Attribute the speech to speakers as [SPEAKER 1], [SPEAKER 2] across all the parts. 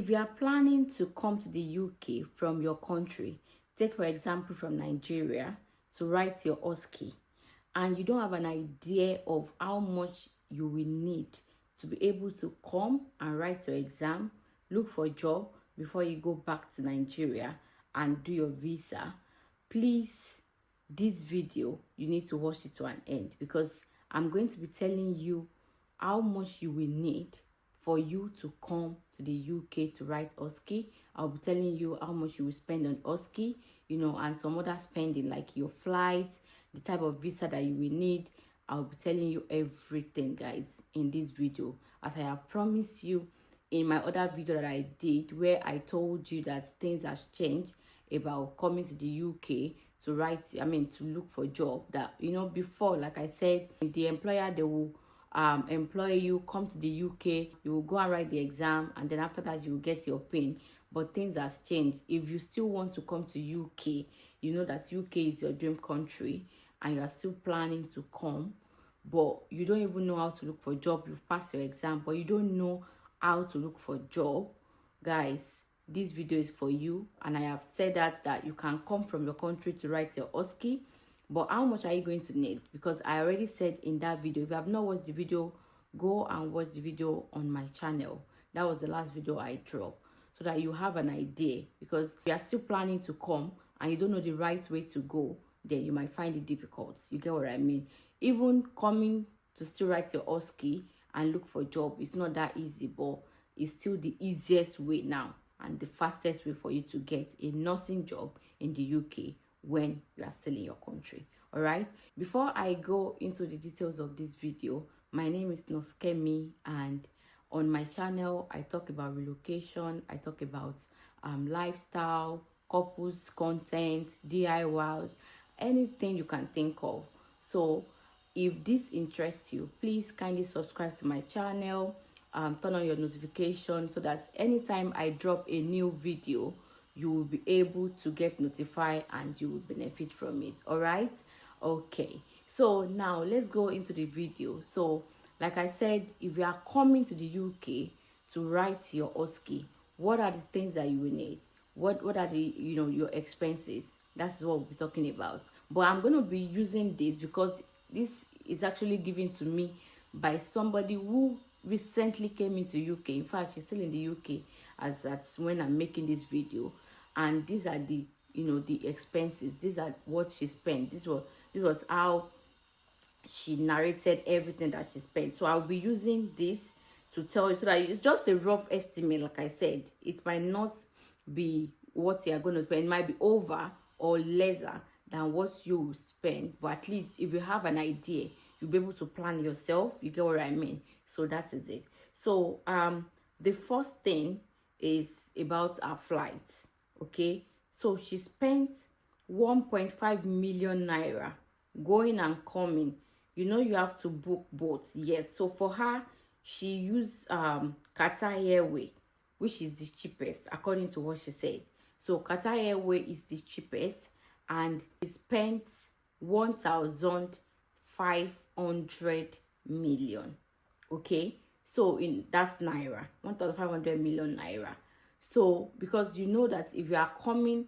[SPEAKER 1] If you are planning to come to the UK from your country, take for example from Nigeria, to write your Osce, and you don't have an idea of how much you will need to be able to come and write your exam, look for a job before you go back to Nigeria and do your visa, please, this video, you need to watch it to an end, because I'm going to be telling you how much you will need for you to come to the UK to write Osce. I'll be telling you how much you will spend on Osce, and some other spending like your flights, the type of visa that you will need. I'll be telling you everything, guys, in this video, as I have promised you in my other video that I did, where I told you that things has changed about coming to the UK to write, to look for a job. That, before, like I said, the employer, they will employ you, come to the UK, you will go and write the exam, and then after that you will get your pin. But things has changed. If you still want to come to UK, you know that UK is your dream country and you are still planning to come, but you don't even know how to look for a job. You've passed your exam, but you don't know how to look for a job. Guys, this video is for you, and I have said that you can come from your country to write your Osce. But how much are you going to need? Because I already said in that video, if you have not watched the video, go and watch the video on my channel. That was the last video I dropped, so that you have an idea. Because if you are still planning to come and you don't know the right way to go, then you might find it difficult. You get what I mean? Even coming to still write your Osce and look for a job, it's not that easy, but it's still the easiest way now and the fastest way for you to get a nursing job in the UK when you are still in your country. All right, before I go into the details of this video, my name is Noskemi, and on my channel I talk about relocation, I talk about lifestyle, couples content, DIY, anything you can think of. So if this interests you, please kindly subscribe to my channel, turn on your notification, so that anytime I drop a new video, you will be able to get notified and you will benefit from it. All right, okay, so now let's go into the video. So like I said, if you are coming to the UK to write your Osce, what are the things that you will need? What are the your expenses? That's what we'll be talking about. But I'm going to be using this because this is actually given to me by somebody who recently came into UK. In fact, she's still in the UK as that's when I'm making this video. And these are the the expenses. These are what she spent. This was how she narrated everything that she spent. So I'll be using this to tell you, so that it's just a rough estimate. Like I said, it might not be what you are going to spend. It might be over or lesser than what you spend, but at least if you have an idea, you'll be able to plan yourself. You get what I mean? So that is it. So the first thing is about our flights. Okay, so she spent 1.5 million naira going and coming. You have to book boats. Yes, so for her, she used Qatar Airway, which is the cheapest according to what she said. So Qatar Airway is the cheapest, and she spent 1,500 million. Okay, so that's naira, 1,500 million naira. So because you know that if you are coming,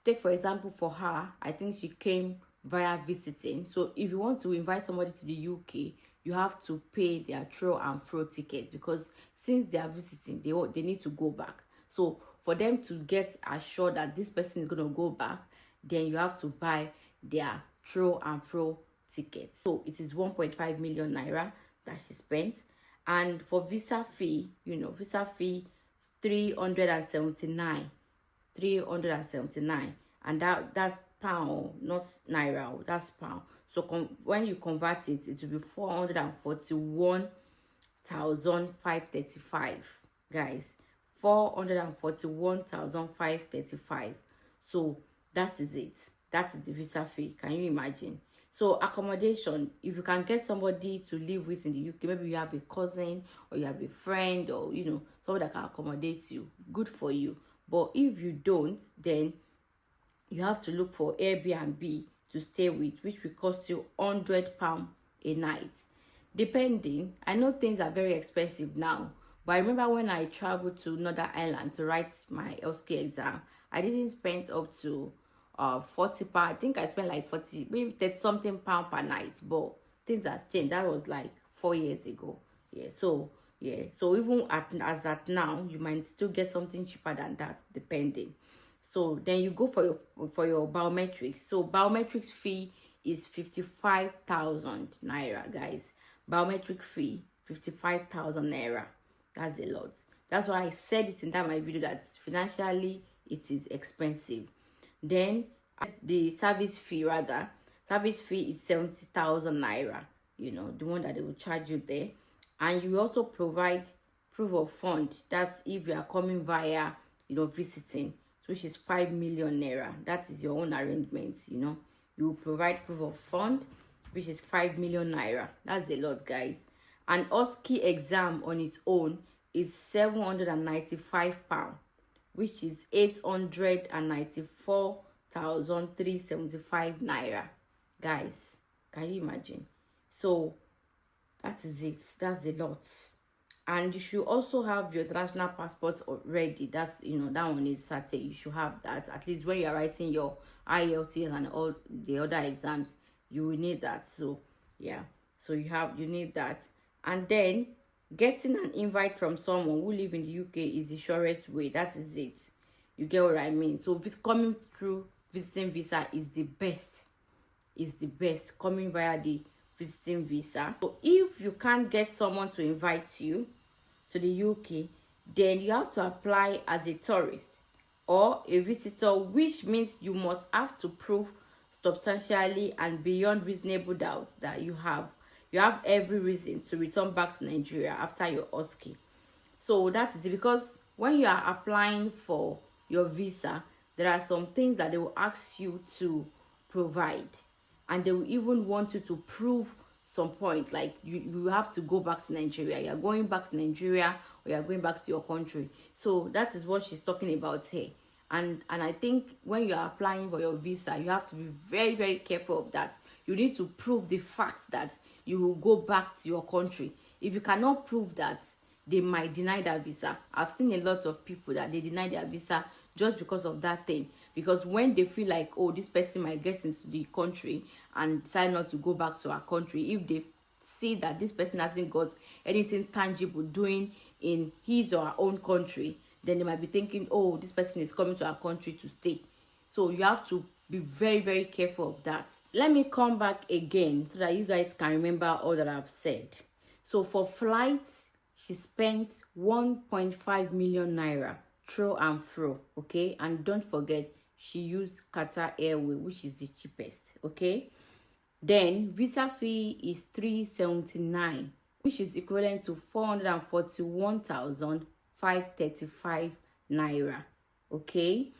[SPEAKER 1] take for example for her, I think she came via visiting. So if you want to invite somebody to the UK, you have to pay their throw and fro ticket, because since they are visiting, they need to go back. So for them to get assured that this person is going to go back, then you have to buy their throw and fro ticket. So it is 1.5 million naira that she spent. And for visa fee, visa fee 379, and that's pound, not naira, that's pound. So when you convert it, it will be 441,535, guys, 441,535. So that is it. That is the visa fee. Can you imagine? So accommodation, if you can get somebody to live with in the UK, maybe you have a cousin or you have a friend, or somebody that can accommodate you, good for you. But if you don't, then you have to look for Airbnb to stay with, which will cost you £100 a night. Depending, I know things are very expensive now, But I remember when I traveled to Northern Ireland to write my Osce exam, I didn't spend up to 40 pound. I think I spent like 40, maybe 30 something pound per night. But things has changed. That was like 4 years ago. Yeah, so yeah, so even as at now, you might still get something cheaper than that, depending. So then you go for your biometrics. So biometrics fee is 55,000 naira, guys. Biometric fee 55,000 naira. That's a lot. That's why I said it in that my video that financially it is expensive. Then the service fee is 70,000 naira. You know, the one that they will charge you there. And you also provide proof of fund. That's if you are coming via, you know, visiting, which is 5 million naira. That is your own arrangement. You know, you will provide proof of fund, which is 5 million naira. That's a lot, guys. An Osce exam on its own is 795 pounds, which is 894,375 naira. Guys, can you imagine? So that is it. That's a lot. And you should also have your international passport already. That's, you know, that one is certain. You should have that. At least when you're writing your IELTS and all the other exams, you will need that. So yeah, so you need that. And then getting an invite from someone who live in the UK is the surest way. That is it. You get what I mean? So this coming through visiting visa is the best. Is the best, coming via the visiting visa. So if you can't get someone to invite you to the UK, then you have to apply as a tourist or a visitor, which means you must have to prove substantially and beyond reasonable doubts that you have every reason to return back to Nigeria after your Osce. So that is it, because when you are applying for your visa, there are some things that they will ask you to provide, and they will even want you to prove some point, like you have to go back to Nigeria. You're going back to Nigeria, or you're going back to your country. So that is what she's talking about here. And I think when you are applying for your visa, you have to be very, very careful of that. You need to prove the fact that you will go back to your country. If you cannot prove that, they might deny that visa. I've seen a lot of people that they deny their visa just because of that thing. Because when they feel like, oh, this person might get into the country and decide not to go back to our country, if they see that this person hasn't got anything tangible doing in his or her own country, then they might be thinking, oh, this person is coming to our country to stay. So you have to be very, very careful of that. Let me come back again so that you guys can remember all that I've said. So for flights, she spent 1.5 million naira through and fro, okay? And don't forget, she used Qatar Airways, which is the cheapest, okay? Then visa fee is 379, which is equivalent to 441,535 naira, okay?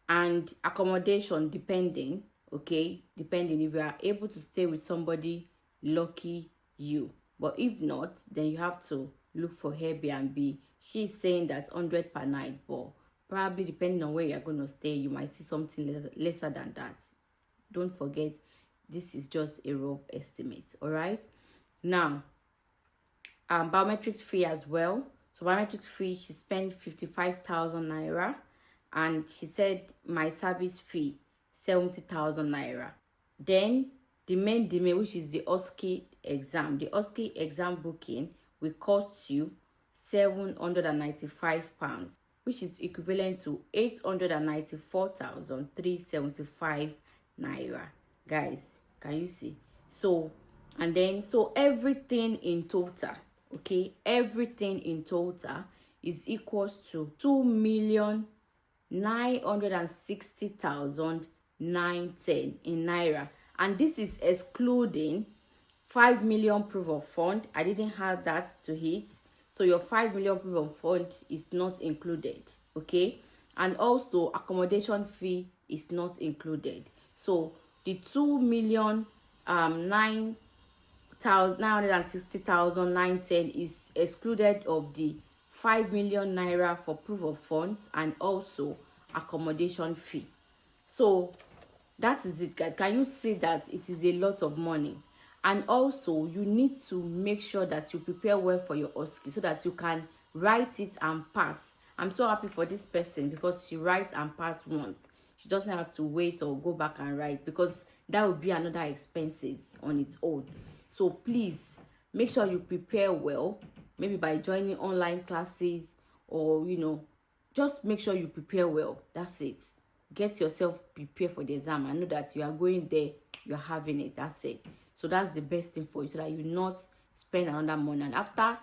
[SPEAKER 1] And accommodation depending, okay, depending if you are able to stay with somebody, lucky you. But if not, then you have to look for Airbnb. She's saying that's 100 per night, but probably depending on where you're going to stay, you might see something lesser than that. Don't forget, this is just a rough estimate. All right, now biometric fee as well. So biometric fee, she spent 55,000 naira, and she said my service fee 70,000 naira. Then the main demand, which is the Osce exam. The Osce exam booking will cost you 795 pounds, which is equivalent to 894,375 naira. Guys, can you see? So, and then so everything in total, okay, everything in total is equals to 2,960,910 in naira, and this is excluding 5 million proof of fund. I didn't have that to hit, so your 5 million proof of fund is not included, okay? And also accommodation fee is not included. So the 2,960,910 is excluded of the 5 million naira for proof of funds and also accommodation fee. So that is it, guys. Can you see that it is a lot of money? And also you need to make sure that you prepare well for your Osce so that you can write it and pass. I'm so happy for this person because she writes and pass once. She doesn't have to wait or go back and write, because that would be another expenses on its own. So please make sure you prepare well, maybe by joining online classes, or just make sure you prepare well. That's it. Get yourself prepared for the exam and know that you are going there, you're having it. That's it. So that's the best thing for you, so that you not spend another money, and after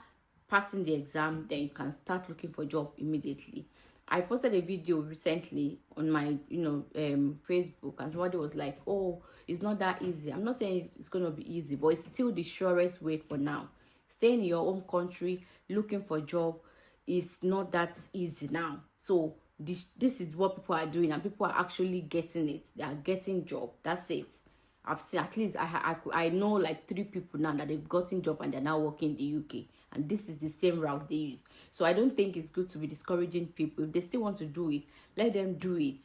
[SPEAKER 1] passing the exam, then you can start looking for a job immediately. I posted a video recently on my Facebook, and somebody was like, oh, it's not that easy. I'm not saying it's going to be easy, but it's still the surest way for now. Staying in your own country looking for a job is not that easy now. So this is what people are doing, and people are actually getting it. They are getting job. That's it. I've seen, at least I know like 3 people now that they've gotten job and they're now working in the UK, and this is the same route they use. So I don't think it's good to be discouraging people. If they still want to do it, let them do it.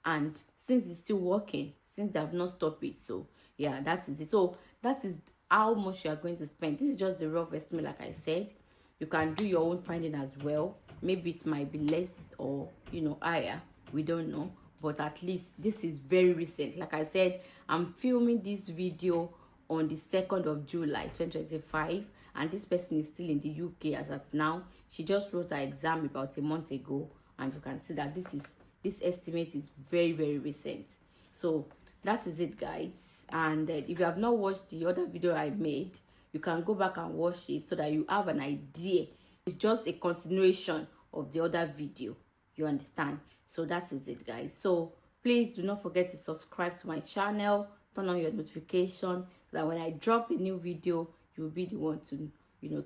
[SPEAKER 1] And since it's still working, since they have not stopped it, so yeah, that is it. So that is how much you are going to spend. This is just the rough estimate. Like I said, you can do your own finding as well. Maybe it might be less or higher, we don't know, but at least this is very recent. Like I said, I'm filming this video on the 2nd of July 2025, and this person is still in the UK as at now. She just wrote her exam about a month ago, and you can see that this estimate is very, very recent. So that is it, guys. And if you have not watched the other video I made, you can go back and watch it so that you have an idea. It's just a continuation of the other video, you understand? So that is it, guys. So please do not forget to subscribe to my channel, turn on your notification, so that when I drop a new video, you'll be the one to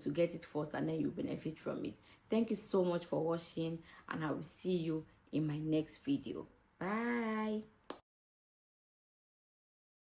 [SPEAKER 1] to get it first, and then you benefit from it. Thank you so much for watching, and I will see you in my next video. Bye.